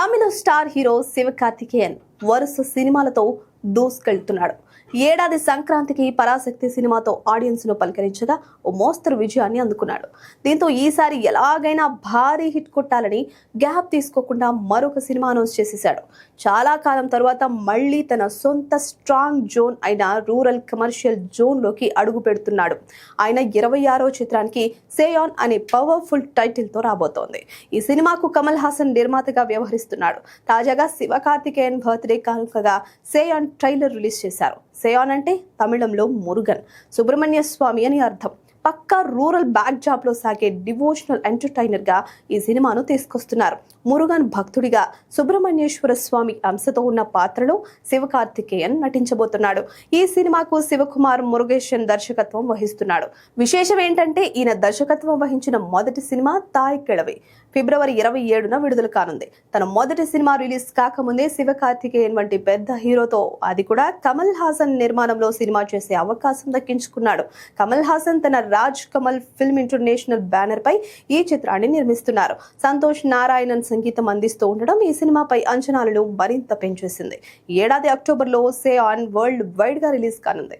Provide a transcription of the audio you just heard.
తమిళ star hero Sivakarthikeyan వరుస సినిమాలతో దూసుకెళ్తున్నాడు. ఏడాది సంక్రాంతికి పరాశక్తి సినిమాతో ఆడియన్స్ ను పలకరించగా ఓ మోస్తరు విజయాన్ని అందుకున్నాడు. దీంతో ఈసారి ఎలాగైనా భారీ హిట్ కొట్టాలని గ్యాప్ తీసుకోకుండా మరొక సినిమా అనౌన్స్ చేసేశాడు. చాలా కాలం తర్వాత మళ్లీ తన సొంత స్ట్రాంగ్ జోన్ అయిన రూరల్ కమర్షియల్ జోన్ లోకి అడుగు పెడుతున్నాడు. ఆయన 26వ చిత్రానికి సేయాన్ అనే పవర్ఫుల్ టైటిల్ తో రాబోతోంది. ఈ సినిమాకు కమల్ హాసన్ నిర్మాతగా వ్యవహరిస్తున్నాడు. తాజాగా శివకార్తికేయన్ బర్త్డే కానుకగా సేయాన్ ట్రైలర్ రిలీజ్ చేశారు. సేయాన్ అంటే తమిళంలో మురుగన్, సుబ్రహ్మణ్య స్వామి అని అర్థం. పక్కా రూరల్ బ్యాక్ జాబ్ లో సాగే డివోషనల్ ఎంటర్టైనర్ గా ఈ సినిమాను తీసుకొస్తున్నారు. మురుగన్ భక్తుడిగా సుబ్రహ్మణ్యేశ్వర స్వామి అంశతో ఉన్న పాత్రలో శివకార్తికేయన్ నటించబోతున్నాడు. ఈ సినిమాకు శివకుమార్ మురుగేషన్ దర్శకత్వం వహిస్తున్నాడు. విశేషం ఏంటంటే ఈయన దర్శకత్వం వహించిన మొదటి సినిమా తాయ్ కెళవి ఫిబ్రవరి 27న విడుదల కానుంది. తన మొదటి సినిమా రిలీజ్ కాకముందే శివకార్తికేయన్ వంటి పెద్ద హీరోతో, అది కూడా కమల్ హాసన్ నిర్మాణంలో సినిమా చేసే అవకాశం దక్కించుకున్నాడు. కమల్ హాసన్ తన Raaj Kamal film international banner పై ఈ చిత్రాన్ని నిర్మిస్తున్నారు. సంతోష్ నారాయణన్ సంగీతం అందిస్తూ ఉండడం ఈ సినిమాపై అంచనాలను మరింత పెంచేసింది. ఏడాది అక్టోబర్లో సేయాన్ వరల్డ్ వైడ్ గా రిలీజ్ కానుంది.